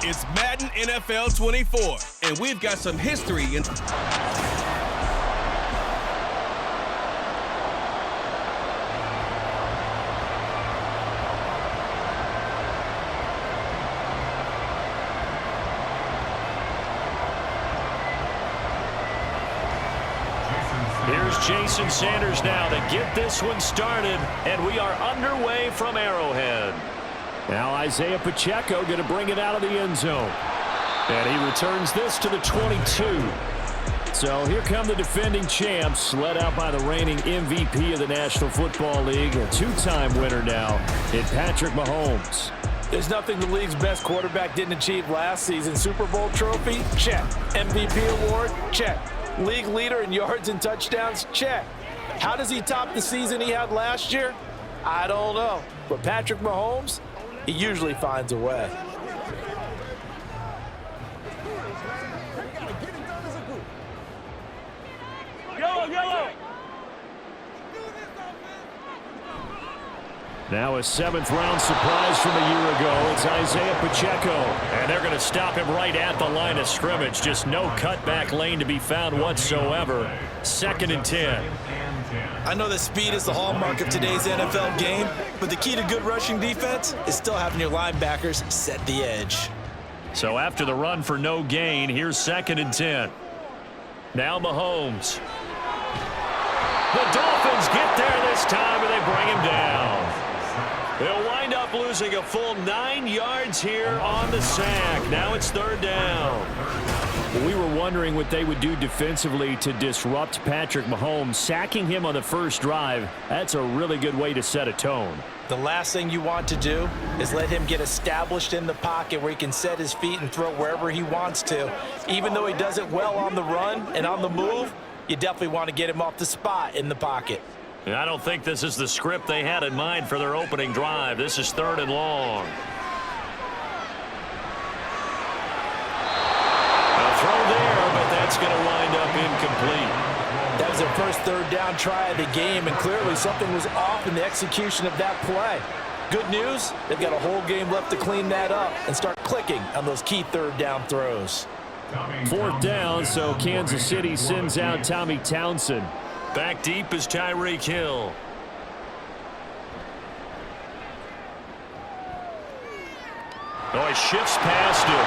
It's Madden NFL 24, and we've got some history in... Here's Jason Sanders now to get this one started, and we are underway from Arrowhead. Now Isaiah Pacheco going to bring it out of the end zone. And he returns this to the 22. So here come the defending champs, led out by the reigning MVP of the National Football League, a two-time winner now in Patrick Mahomes. There's nothing the league's best quarterback didn't achieve last season. Super Bowl trophy? Check. MVP award? Check. League leader in yards and touchdowns? Check. How does he top the season he had last year? I don't know. But Patrick Mahomes, he usually finds a way. Yellow. Now a seventh-round surprise from a year ago. It's Isaiah Pacheco. And they're going to stop him right at the line of scrimmage. Just no cutback lane to be found whatsoever. 2nd and 10. I know that speed is the hallmark of today's NFL game, but the key to good rushing defense is still having your linebackers set the edge. So after the run for no gain, here's 2nd and 10. Now Mahomes. The Dolphins get there this time, and they bring him down. They'll wind up losing a full 9 yards here on the sack. Now it's 3rd down. We were wondering what they would do defensively to disrupt Patrick Mahomes. Sacking him on the first drive, that's a really good way to set a tone. The last thing you want to do is let him get established in the pocket where he can set his feet and throw wherever he wants to. Even though he does it well on the run and on the move, you definitely want to get him off the spot in the pocket. I don't think this is the script they had in mind for their opening drive. This is 3rd and long. A throw there, but that's going to wind up incomplete. That was their first 3rd down try of the game, and clearly something was off in the execution of that play. Good news, they've got a whole game left to clean that up and start clicking on those key 3rd down throws. 4th down, so Kansas City sends out Tommy Townsend. Back deep is Tyreek Hill. Oh, he shifts past him.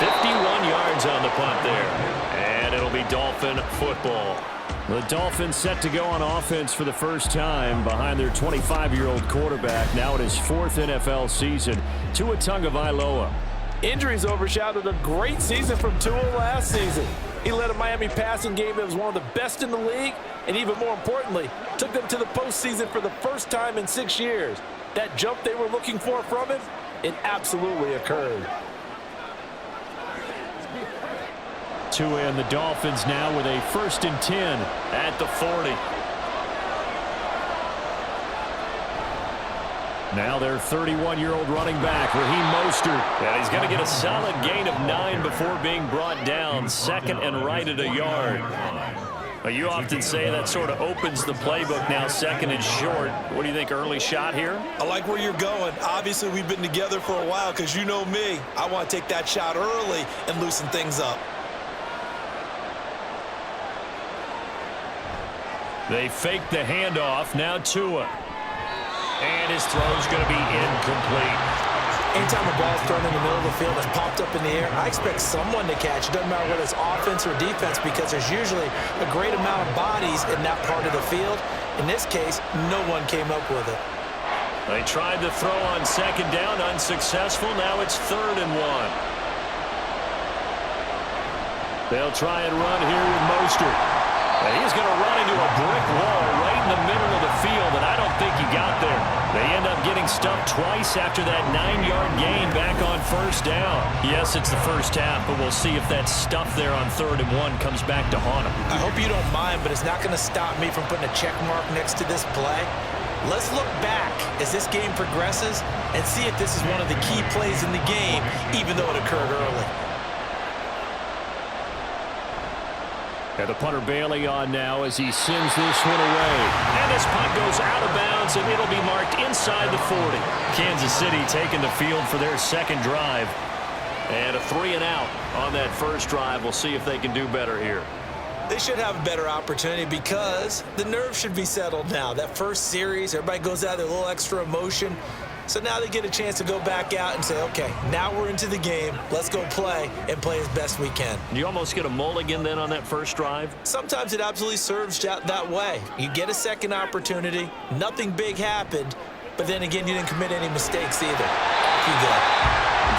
51 yards on the punt there. And it'll be Dolphin football. The Dolphins set to go on offense for the first time behind their 25-year-old quarterback. Now in his 4th NFL season, Tua Tagovailoa. Injuries overshadowed a great season from Tua last season. He led a Miami passing game that was one of the best in the league, and even more importantly, took them to the postseason for the first time in 6 years. That jump they were looking for from him, it absolutely occurred. Tua and the Dolphins now with a 1st and 10 at the 40. Now their 31-year-old running back, Raheem Mostert. And he's going to get a solid gain of 9 before being brought down. 2nd and right at a yard. But you often say that sort of opens the playbook now, 2nd and short. What do you think, early shot here? I like where you're going. Obviously, we've been together for a while because you know me. I want to take that shot early and loosen things up. They fake the handoff. Now Tua. And his throw's going to be incomplete. Anytime a ball's thrown in the middle of the field and popped up in the air, I expect someone to catch. It doesn't matter whether it's offense or defense because there's usually a great amount of bodies in that part of the field. In this case, no one came up with it. They tried to throw on 2nd down, unsuccessful. Now it's 3rd and 1. They'll try and run here with Mostert. And he's going to run into a brick wall right in the middle of the field, and I don't think he got there. They end up getting stuffed twice after that 9-yard gain back on 1st down. Yes, it's the first half, but we'll see if that stuff there on 3rd and 1 comes back to haunt him. I hope you don't mind, but it's not going to stop me from putting a check mark next to this play. Let's look back as this game progresses and see if this is one of the key plays in the game, even though it occurred early. And the punter Bailey on now as he sends this one away. And this punt goes out of bounds, and it'll be marked inside the 40. Kansas City taking the field for their 2nd drive. And a 3 and out on that first drive. We'll see if they can do better here. They should have a better opportunity because the nerves should be settled now. That first series, everybody goes out with a little extra emotion. So now they get a chance to go back out and say, okay, now we're into the game. Let's go play and play as best we can. You almost get a mulligan then on that first drive? Sometimes it absolutely serves that way. You get a second opportunity. Nothing big happened. But then again, you didn't commit any mistakes either. You go.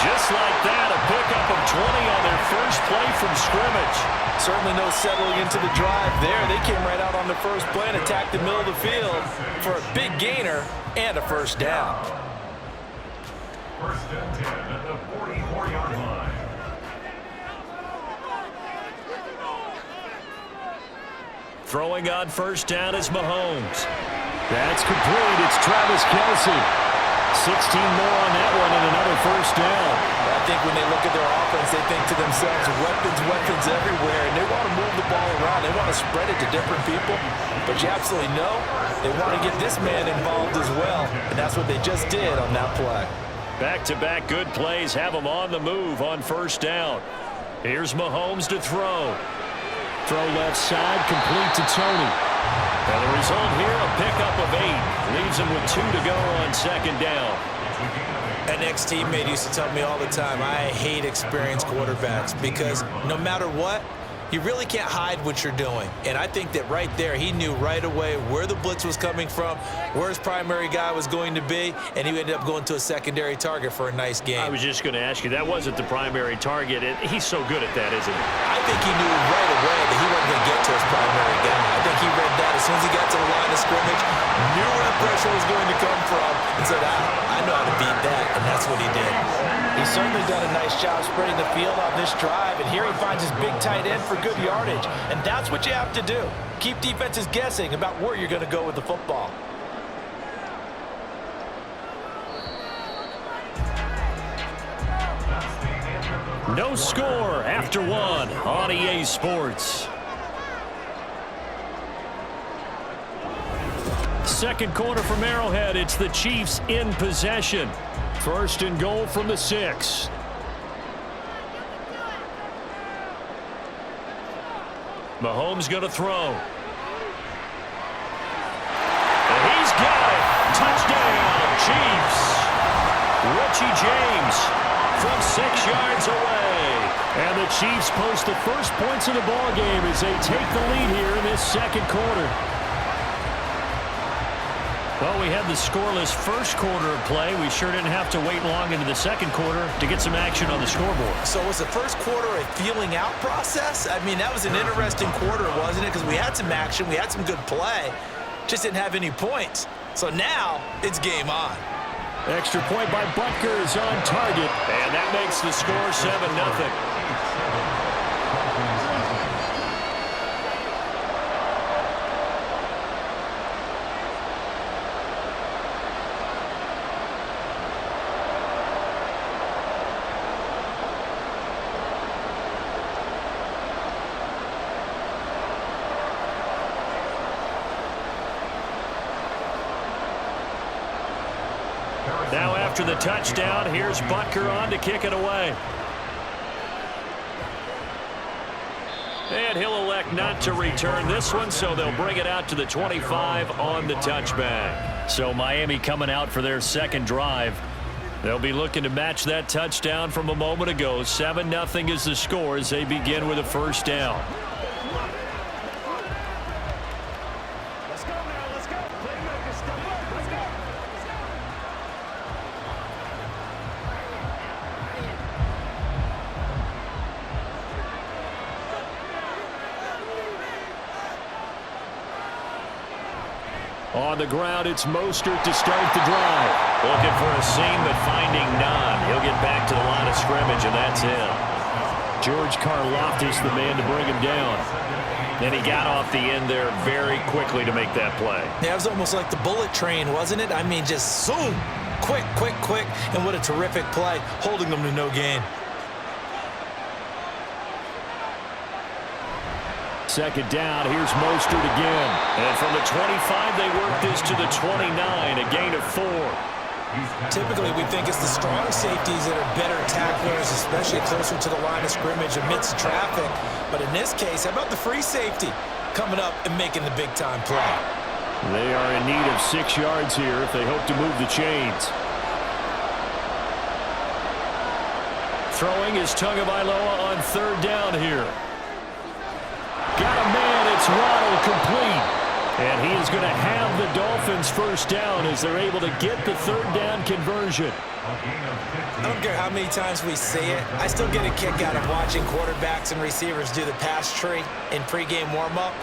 Just like that, a pickup of 20 on their first play from scrimmage. Certainly no settling into the drive there. They came right out on the first play and attacked the middle of the field for a big gainer and a first down. First and 10 at the 44-yard line. Throwing on first down is Mahomes. That's complete. It's Travis Kelce. 16 more on that one and another first down. I think when they look at their offense, they think to themselves, weapons everywhere, and they want to move the ball around. They want to spread it to different people. But you absolutely know they want to get this man involved as well, and that's what they just did on that play. Back-to-back good plays have them on the move on first down. Here's Mahomes to throw. Throw left side, complete to Tony. And the result here, a pickup of 8. Leaves him with 2 to go on second down. An ex-teammate used to tell me all the time, I hate experienced quarterbacks because no matter what, you really can't hide what you're doing. And I think that right there, he knew right away where the blitz was coming from, where his primary guy was going to be, and he ended up going to a secondary target for a nice game. I was just going to ask you, that wasn't the primary target. He's so good at that, isn't he? I think he knew right away that he wasn't going to get to his primary guy. I think he read that as soon as he got to the line of scrimmage, knew where the pressure was going to come from, and said, I know how to beat that, and that's what he did. He's certainly done a nice job spreading the field on this drive, and here he finds his big tight end for good yardage. And that's what you have to do. Keep defenses guessing about where you're going to go with the football. No score after 1 on EA Sports. Second quarter from Arrowhead. It's the Chiefs in possession. First and goal from the 6. Mahomes going to throw. And he's got it. Touchdown, Chiefs. Richie James from 6 yards away. And the Chiefs post the first points of the ballgame as they take the lead here in this second quarter. Well, we had the scoreless first quarter of play. We sure didn't have to wait long into the second quarter to get some action on the scoreboard. So was the first quarter a feeling out process? I mean, that was an interesting quarter, wasn't it? Because we had some action, we had some good play, just didn't have any points. So now it's game on. Extra point by Butker is on target. And that makes the score 7-0. Now after the touchdown, here's Butker on to kick it away. And he'll elect not to return this one, so they'll bring it out to the 25 on the touchback. So Miami coming out for their second drive. They'll be looking to match that touchdown from a moment ago. 7-0 is the score as they begin with a first down. On the ground, it's Mostert to start the drive. Looking for a seam, but finding none. He'll get back to the line of scrimmage, and that's him. George Karlaftis, the man to bring him down. And he got off the end there very quickly to make that play. Yeah, it was almost like the bullet train, wasn't it? I mean, just zoom, quick, and what a terrific play, holding them to no gain. Second down, here's Mostert again. And from the 25, they work this to the 29, a gain of 4. Typically, we think it's the strong safeties that are better tacklers, especially closer to the line of scrimmage amidst traffic. But in this case, how about the free safety coming up and making the big-time play? They are in need of 6 yards here if they hope to move the chains. Throwing is Tagovailoa on 3rd down here. Got a man, it's Waddle, complete. And he is going to have the Dolphins 1st down as they're able to get the 3rd down conversion. I don't care how many times we see it. I still get a kick out of watching quarterbacks and receivers do the pass tree in pregame warm-up.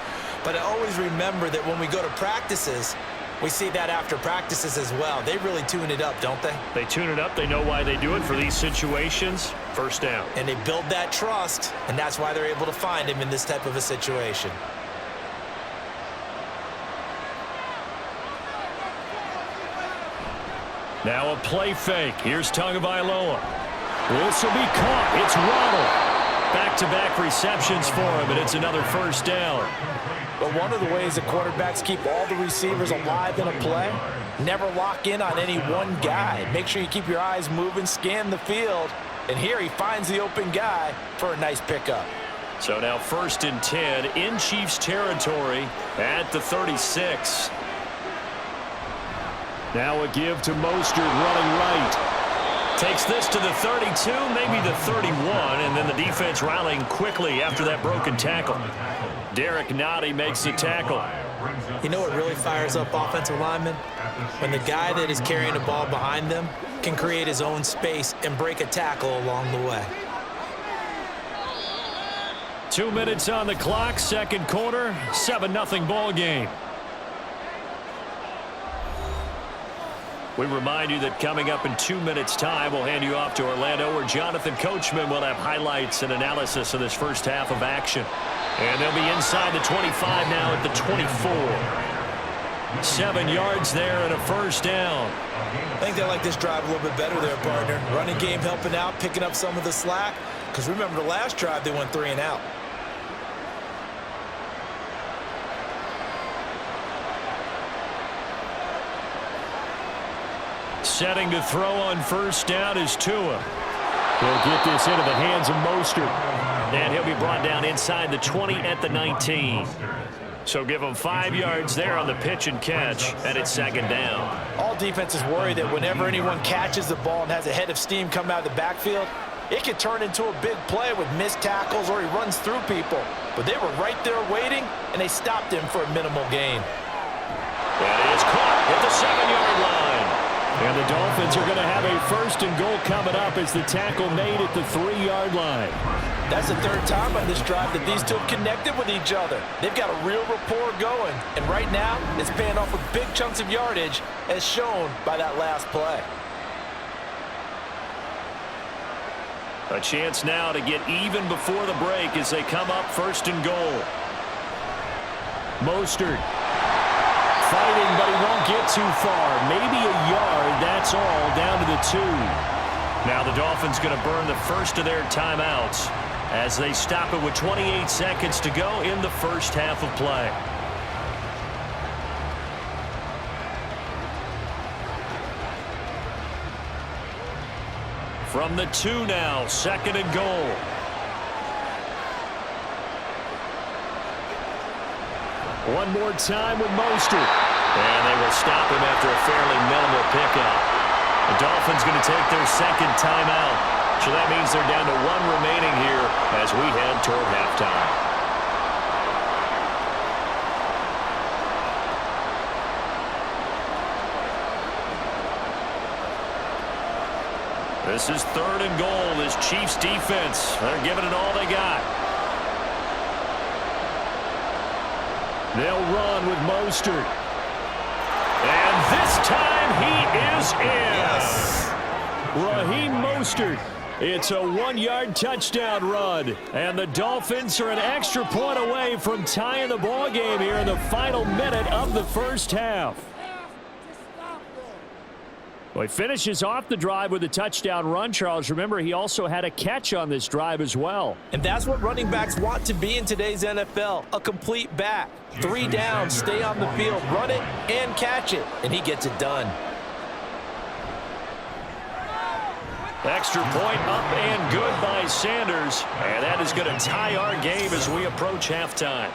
But I always remember that when we go to practices, we see that after practices as well. They really tune it up, don't they? They tune it up. They know why they do it for these situations. 1st down. And they build that trust, and that's why they're able to find him in this type of a situation. Now a play fake. Here's Tagovailoa. This will be caught. It's Waddle. Back-to-back receptions for him, and it's another 1st down. But one of the ways that quarterbacks keep all the receivers alive in a play, never lock in on any one guy. Make sure you keep your eyes moving, scan the field, and here he finds the open guy for a nice pickup. So now 1st and 10 in Chiefs territory at the 36. Now a give to Mostert running right. Takes this to the 32, maybe the 31, and then the defense rallying quickly after that broken tackle. Derek Nottie makes the tackle. You know what really fires up offensive linemen? When the guy that is carrying the ball behind them can create his own space and break a tackle along the way. 2 minutes on the clock, 2nd quarter, 7-0 ball game. We remind you that coming up in 2 minutes' time, we'll hand you off to Orlando, where Jonathan Coachman will have highlights and analysis of this 1st half of action. And they'll be inside the 25 now at the 24. 7 yards there and a 1st down. I think they like this drive a little bit better there, partner. Running game helping out, picking up some of the slack. Because remember the last drive, they went 3 and out. Setting to throw on 1st down is Tua. He'll get this into the hands of Mostert. And he'll be brought down inside the 20 at the 19. So give him 5 yards there on the pitch and catch, and it's 2nd down. All defenses worry that whenever anyone catches the ball and has a head of steam come out of the backfield, it can turn into a big play with missed tackles or he runs through people. But they were right there waiting, and they stopped him for a minimal gain. That is caught at the 7-yard line. And the Dolphins are going to have a 1st and goal coming up as the tackle made at the 3-yard line. That's the 3rd time on this drive that these two have connected with each other. They've got a real rapport going. And right now, it's paying off with big chunks of yardage, as shown by that last play. A chance now to get even before the break as they come up 1st and goal. Mostert fighting, but he won't get too far. Maybe a yard, that's all, down to the 2. Now the Dolphins going to burn the 1st of their timeouts as they stop it with 28 seconds to go in the 1st half of play. From the 2 now, 2nd and goal. One more time with Mostert. And they will stop him after a fairly minimal pickup. The Dolphins going to take their 2nd timeout. So that means they're down to 1 remaining here as we head toward halftime. This is 3rd and goal. This Chiefs defense, they're giving it all they got. They'll run with Mostert. And this time he is in. Yes. Raheem Mostert. It's a 1-yard touchdown run. And the Dolphins are an extra point away from tying the ball game here in the final minute of the 1st half. Well, he finishes off the drive with a touchdown run, Charles. Remember, he also had a catch on this drive as well. And that's what running backs want to be in today's NFL, a complete back. 3 downs, stay on the field, run it, and catch it. And he gets it done. Extra point up and good by Sanders. And that is going to tie our game as we approach halftime.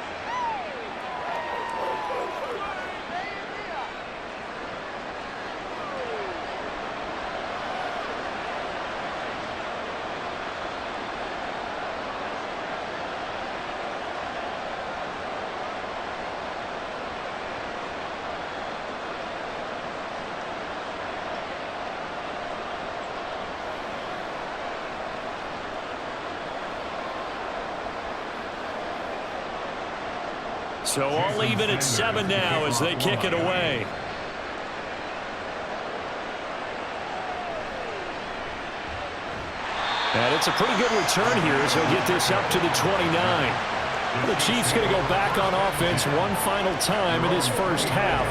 So all even at 7 now as they kick it away. And it's a pretty good return here as he'll get this up to the 29. The Chiefs going to go back on offense one final time in his first half.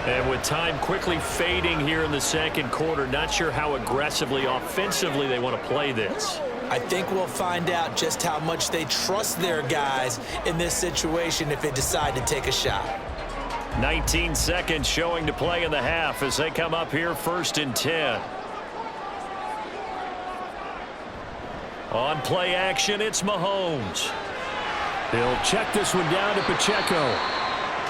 And with time quickly fading here in the second quarter, not sure how aggressively, offensively they want to play this. I think we'll find out just how much they trust their guys in this situation if they decide to take a shot. 19 seconds showing to play in the half as they come up here 1st and 10. On play action, it's Mahomes. He'll check this one down to Pacheco.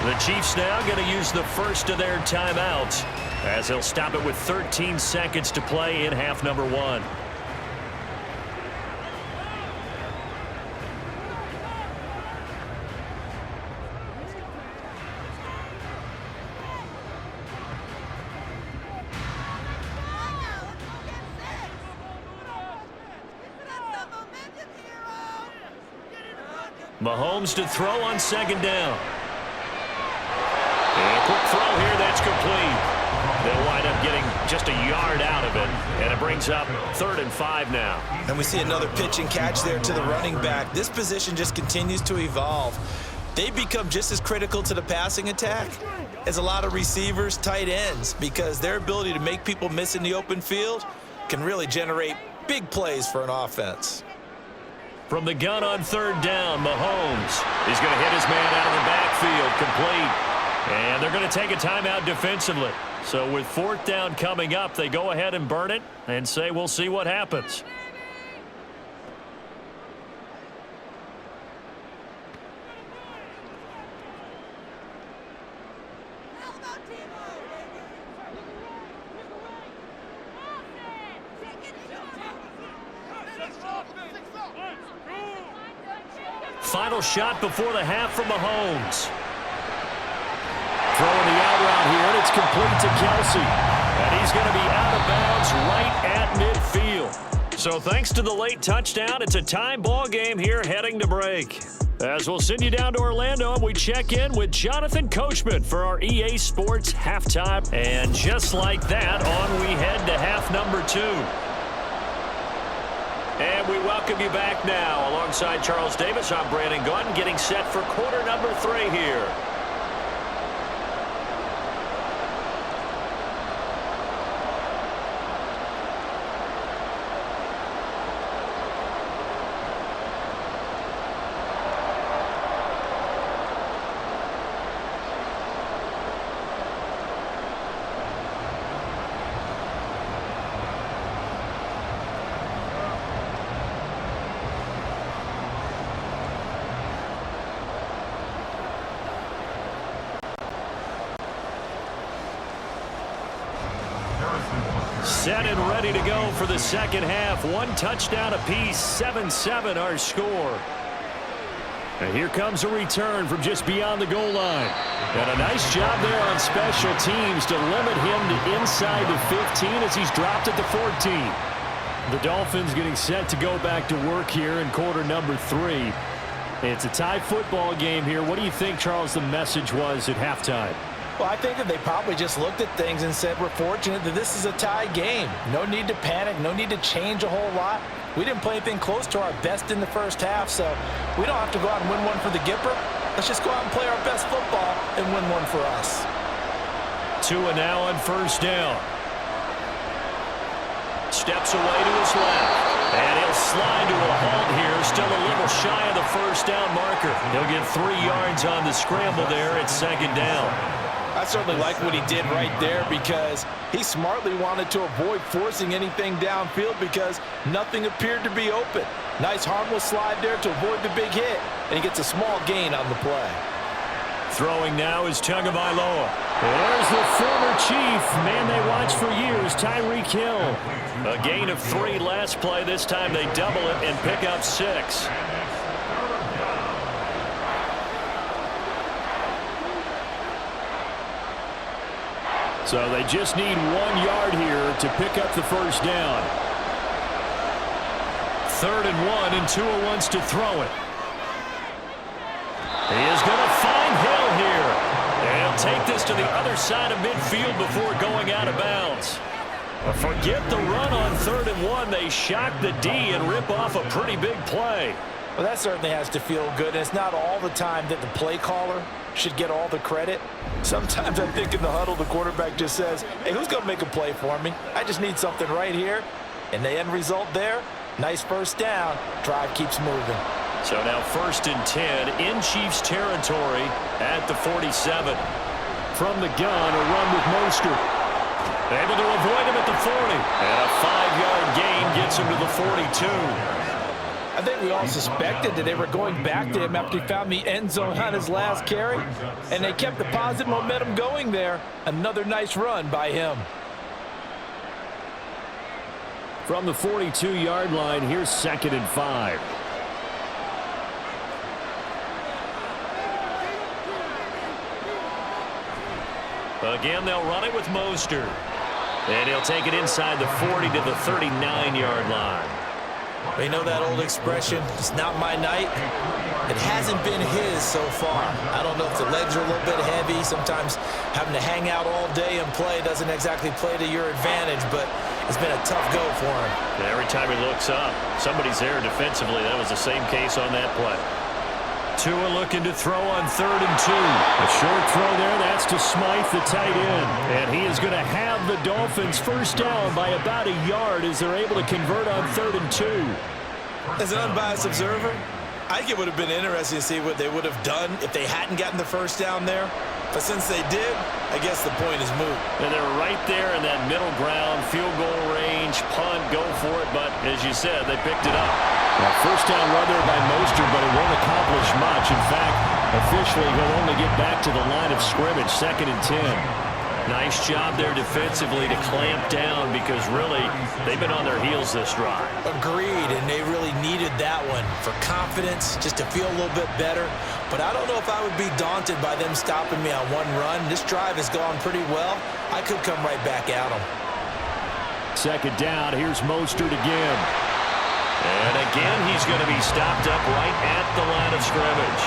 The Chiefs now going to use the first of their timeouts as they'll stop it with 13 seconds to play in half number 1. Mahomes to throw on 2nd down. And a quick throw here, that's complete. They'll wind up getting just a yard out of it, and it brings up 3rd and 5 now. And we see another pitch and catch there to the running back. This position just continues to evolve. They become just as critical to the passing attack as a lot of receivers, tight ends, because their ability to make people miss in the open field can really generate big plays for an offense. From the gun on 3rd down, Mahomes is going to hit his man out of the backfield, complete. And they're going to take a timeout defensively. So with 4th down coming up, they go ahead and burn it and say we'll see what happens. Final shot before the half from Mahomes. Throwing the out route here, and it's complete to Kelsey. And he's going to be out of bounds right at midfield. So thanks to the late touchdown, it's a tie ball game here heading to break. As we'll send you down to Orlando, and we check in with Jonathan Coachman for our EA Sports halftime. And just like that, on we head to half number 2. And we welcome you back now. Alongside Charles Davis, I'm Brandon Gunn, getting set for quarter number 3 here. Set and ready to go for the second half. 1 touchdown apiece, 7-7 our score. And here comes a return from just beyond the goal line. And a nice job there on special teams to limit him to inside the 15 as he's dropped at the 14. The Dolphins getting set to go back to work here in quarter number 3. It's a tie football game here. What do you think, Charles, the message was at halftime? Well, I think that they probably just looked at things and said, we're fortunate that this is a tie game. No need to panic, no need to change a whole lot. We didn't play anything close to our best in the first half, so we don't have to go out and win one for the Gipper. Let's just go out and play our best football and win one for us. 2 and now on 1st down. Steps away to his left. And he'll slide to a halt here, still a little shy of the 1st down marker. He'll get 3 yards on the scramble there at 2nd down. I certainly like what he did right there because he smartly wanted to avoid forcing anything downfield because nothing appeared to be open. Nice harmless slide there to avoid the big hit, and he gets a small gain on the play. Throwing now is Tagovailoa. There's the former Chief, man they watched for years, Tyreek Hill. A gain of 3 last play. This time they double it and pick up 6. So they just need 1 yard here to pick up the first down. 3rd and 1, and Tua wants to throw it. He is going to find Hill here. And take this to the other side of midfield before going out of bounds. Forget the run on 3rd and 1. They shock the D and rip off a pretty big play. Well, that certainly has to feel good. And it's not all the time that the play caller should get all the credit. Sometimes I think in the huddle, the quarterback just says, hey, who's going to make a play for me? I just need something right here. And the end result there, nice first down. Drive keeps moving. So now 1st and 10 in Chiefs territory at the 47. From the gun, a run with Mostert. Able to avoid him at the 40. And a 5-yard gain gets him to the 42. I think we all suspected that they were going back to him after he found the end zone on his last carry. And they kept the positive momentum going there. Another nice run by him. From the 42-yard line, here's 2nd and 5. Again, they'll run it with Mostert. And he'll take it inside the 40 to the 39-yard line. You know that old expression, it's not my night? It hasn't been his so far. I don't know if the legs are a little bit heavy. Sometimes having to hang out all day and play doesn't exactly play to your advantage, but it's been a tough go for him. And every time he looks up, somebody's there defensively. That was the same case on that play. Tua looking to throw on 3rd and 2. A short throw there. That's to Smythe, the tight end. And he is going to have the Dolphins first down by about a yard as they're able to convert on 3rd and 2. As an unbiased observer, I think it would have been interesting to see what they would have done if they hadn't gotten the first down there. But since they did, I guess the point is moot. And they're right there in that middle ground, field goal range, punt, go for it. But as you said, they picked it up. Well, first down run there by Mostert, but it won't accomplish much. In fact, officially, he'll only get back to the line of scrimmage, 2nd and 10. Nice job there defensively to clamp down because really they've been on their heels this drive. Agreed, and they really needed that one for confidence, just to feel a little bit better. But I don't know if I would be daunted by them stopping me on one run. This drive has gone pretty well. I could come right back at them. 2nd down, here's Mostert again. And again, he's going to be stopped up right at the line of scrimmage.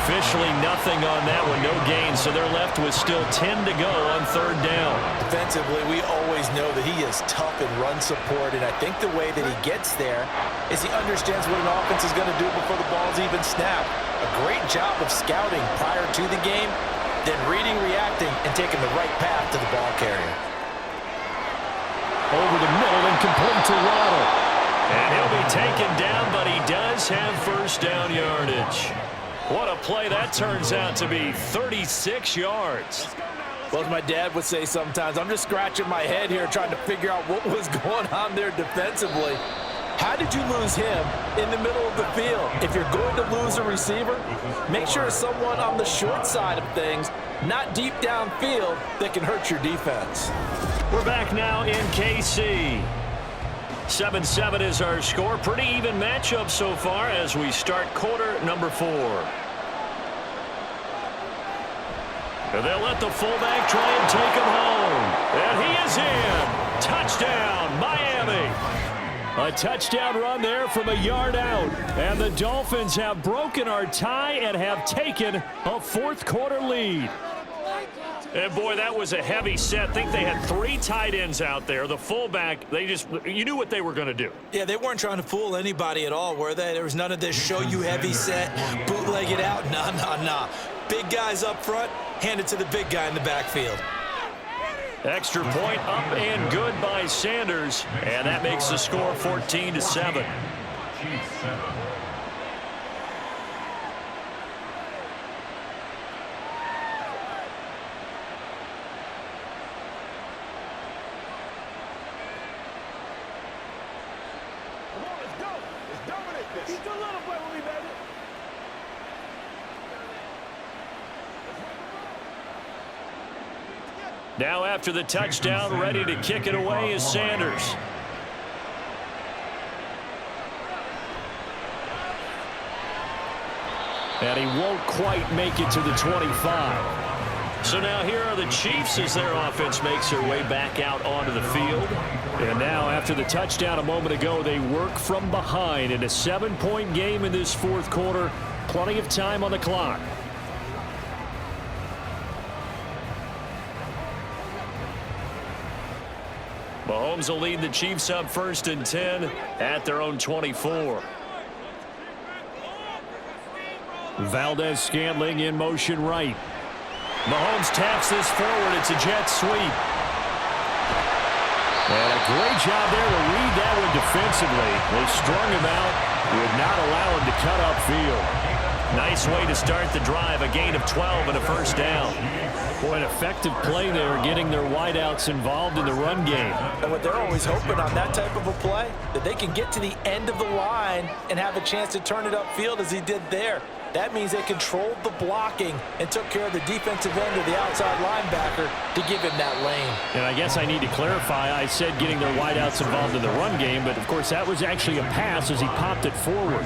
Officially nothing on that one, no gain, so they're left with still 10 to go on 3rd down. Defensively, we always know that he is tough in run support, and I think the way that he gets there is he understands what an offense is going to do before the ball's even snapped. A great job of scouting prior to the game, then reading, reacting, and taking the right path to the ball carrier. Over the middle and complete to Waddle. And he'll be taken down, but he does have first down yardage. What a play that turns out to be, 36 yards. Well, as my dad would say sometimes, I'm just scratching my head here trying to figure out what was going on there defensively. How did you lose him in the middle of the field? If you're going to lose a receiver, make sure it's someone on the short side of things, not deep downfield, that can hurt your defense. We're back now in KC. 7-7 is our score. Pretty even matchup so far as we start quarter number 4. And they'll let the fullback try and take him home. And he is in. Touchdown, Miami. A touchdown run there from a yard out. And the Dolphins have broken our tie and have taken a 4th quarter lead. And boy, that was a heavy set. I think they had 3 tight ends out there. The fullback, you knew what they were going to do. Yeah, they weren't trying to fool anybody at all, were they? There was none of this show you heavy set, bootleg it out. Nah. Big guys up front, hand it to the big guy in the backfield. Extra point up and good by Sanders. And that makes the score 14-7. He's too little to play with me, baby. Now after the touchdown, ready to kick it away is Sanders. And he won't quite make it to the 25. So now here are the Chiefs as their offense makes their way back out onto the field. And now after the touchdown a moment ago, they work from behind in a 7-point game in this fourth quarter. Plenty of time on the clock. Mahomes will lead the Chiefs up 1st and 10 at their own 24. Valdez-Scantling in motion right. Mahomes taps this forward. It's a jet sweep. And a great job there to read that one defensively. They strung him out, would not allow him to cut upfield. Nice way to start the drive. A gain of 12 and a first down. Boy, an effective play there, getting their wideouts involved in the run game. And what they're always hoping on that type of a play, that they can get to the end of the line and have a chance to turn it upfield as he did there. That means they controlled the blocking and took care of the defensive end of the outside linebacker to give him that lane. And I guess I need to clarify, I said getting their wideouts involved in the run game, but of course that was actually a pass as he popped it forward.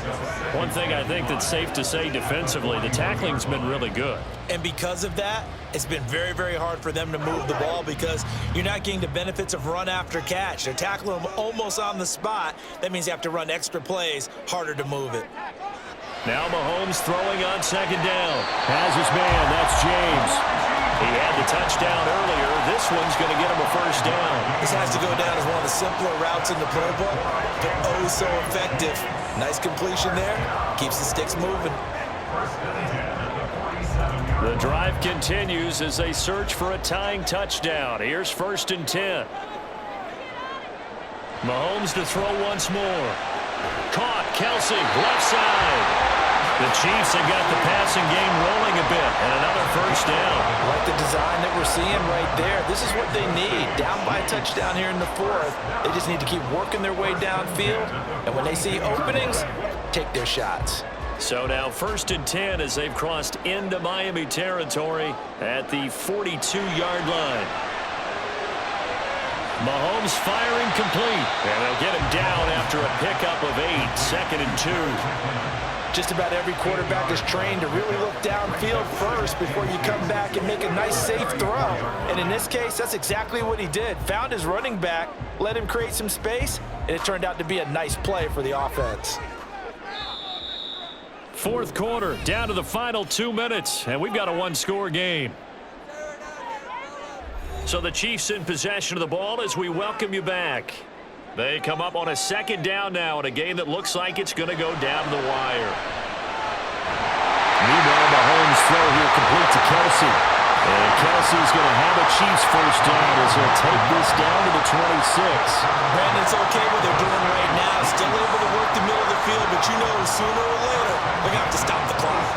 One thing I think that's safe to say defensively, the tackling's been really good. And because of that, it's been very, very hard for them to move the ball because you're not getting the benefits of run after catch. They're tackling them almost on the spot. That means you have to run extra plays, harder to move it. Now Mahomes throwing on 2nd down. Has his man, that's James. He had the touchdown earlier. This one's going to get him a first down. This has to go down as one of the simpler routes in the playbook, but oh so effective. Nice completion there. Keeps the sticks moving. The drive continues as they search for a tying touchdown. Here's 1st and 10. Mahomes to throw once more. Caught, Kelsey, left side. The Chiefs have got the passing game rolling a bit, and another first down. Like the design that we're seeing right there. This is what they need. Down by a touchdown here in the 4th. They just need to keep working their way downfield, and when they see openings, take their shots. So now 1st and 10 as they've crossed into Miami territory at the 42-yard line. Mahomes firing complete, and they'll get him down after a pickup of 8, 2nd and 2. Just about every quarterback is trained to really look downfield first before you come back and make a nice, safe throw. And in this case, that's exactly what he did. Found his running back, let him create some space, and it turned out to be a nice play for the offense. 4th quarter, down to the final 2 minutes, and we've got a one-score game. So the Chiefs in possession of the ball as we welcome you back. They come up on a 2nd down now in a game that looks like it's going to go down the wire. Meanwhile, Mahomes throw here complete to Kelsey. And Kelsey's going to have a Chiefs first down as he'll take this down to the 26. Brandon, it's okay what they're doing right now. Still able to work the middle of the field, but you know sooner or later they're going to have to stop the clock.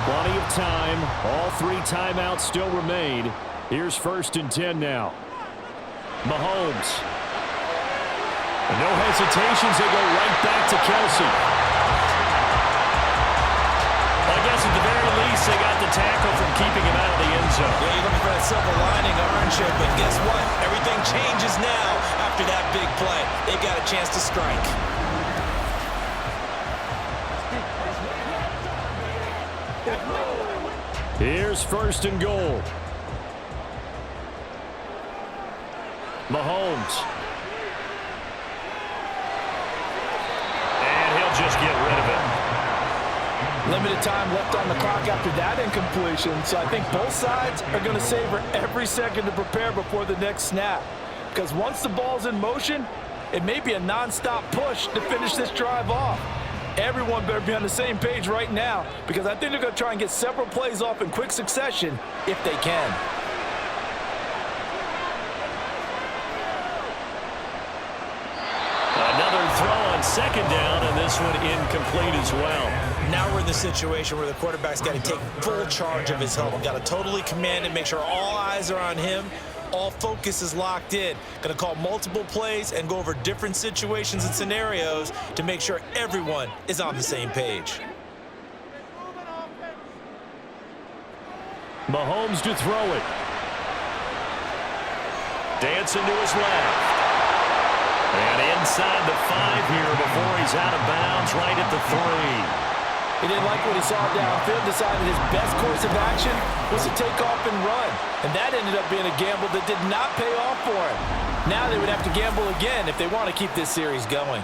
Plenty of time. All 3 timeouts still remain. Here's 1st and 10 now. Mahomes. No hesitations. They go right back to Kelsey. I guess at the very least they got the tackle from keeping him out of the end zone. Yeah, you're looking for that silver lining, aren't you? But guess what? Everything changes now after that big play. They've got a chance to strike. Here's 1st and goal. Mahomes. And he'll just get rid of it. Limited time left on the clock after that incompletion, so I think both sides are going to savor every second to prepare before the next snap. Because once the ball's in motion, it may be a non-stop push to finish this drive off. Everyone better be on the same page right now, because I think they're going to try and get several plays off in quick succession if they can. Another throw on 2nd down, and this one incomplete as well. Now we're in the situation where the quarterback's got to take full charge of his helmet. Got to totally command it, make sure all eyes are on him. All focus is locked in. Going to call multiple plays and go over different situations and scenarios to make sure everyone is on the same page. Mahomes to throw it. Dancing to his left. And inside the 5 here before he's out of bounds, right at the 3. He didn't like what he saw downfield, decided his best course of action was to take off and run. And that ended up being a gamble that did not pay off for him. Now they would have to gamble again if they want to keep this series going.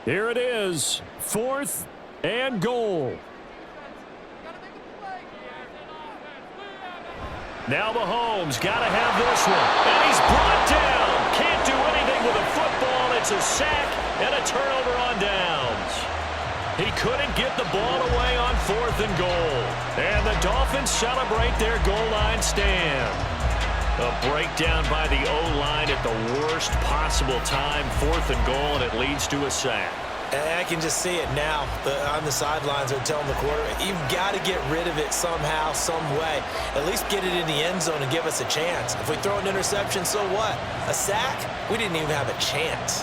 Here it is, 4th and goal. Now Mahomes got to have this one. And he's brought down. Can't do anything with a football. It's a sack and a turnover on downs. He couldn't get the ball away on 4th and goal. And the Dolphins celebrate their goal line stand. A breakdown by the O-line at the worst possible time. 4th and goal, and it leads to a sack. I can just see it now. On the sidelines, they're telling the quarterback, you've got to get rid of it somehow, some way. At least get it in the end zone and give us a chance. If we throw an interception, so what? A sack? We didn't even have a chance.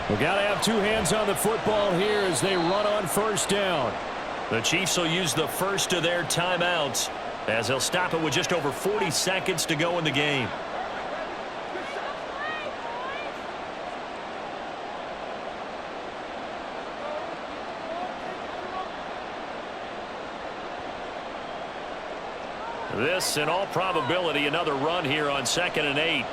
We've got to have 2 hands on the football here as they run on 1st down. The Chiefs will use the first of their timeouts as they'll stop it with just over 40 seconds to go in the game. This, in all probability, another run here on 2nd and 8.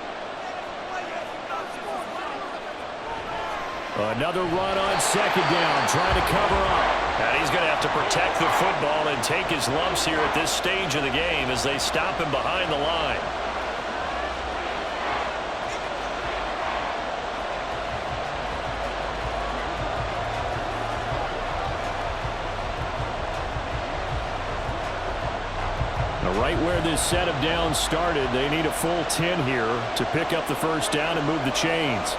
Another run on 2nd down, trying to cover up. And he's going to have to protect the football and take his lumps here at this stage of the game as they stop him behind the line. Now, right where this set of downs started, they need a full 10 here to pick up the 1st down and move the chains.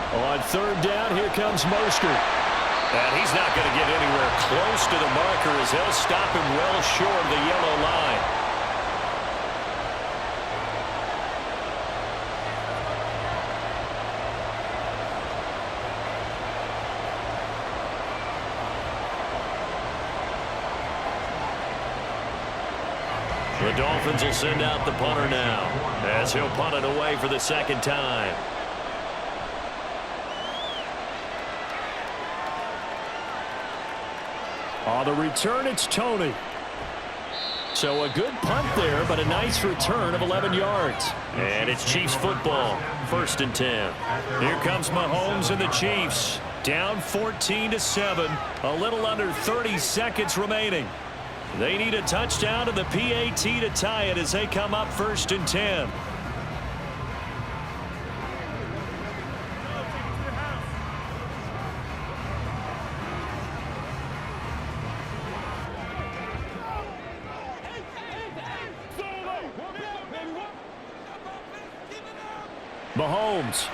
On 3rd down, here comes Mostert. And he's not going to get anywhere close to the marker as they'll stop him well short of the yellow line. The Dolphins will send out the punter now as he'll punt it away for the 2nd time. On the return, it's Tony. So a good punt there, but a nice return of 11 yards. And it's Chiefs football, 1st and 10. Here comes Mahomes and the Chiefs. Down 14-7, a little under 30 seconds remaining. They need a touchdown to the PAT to tie it as they come up 1st and 10. Mahomes.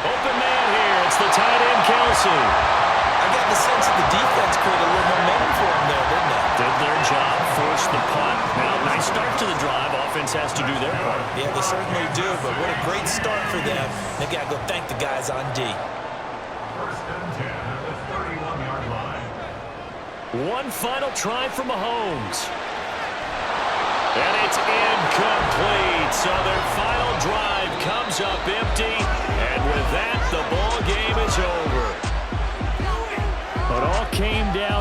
Open man here. It's the tight end, Kelsey. I got the sense that the defense created a little momentum for him there, didn't they? Did their job, forced the punt. Now, nice start to the drive. Offense has to do their part. Yeah, they certainly do, but what a great start for them. They've got to go thank the guys on D. 1st and 10 at the 31-yard line. One final try for Mahomes. And it's incomplete. So their final drive comes up empty. And with that, the ball game is over. It all came down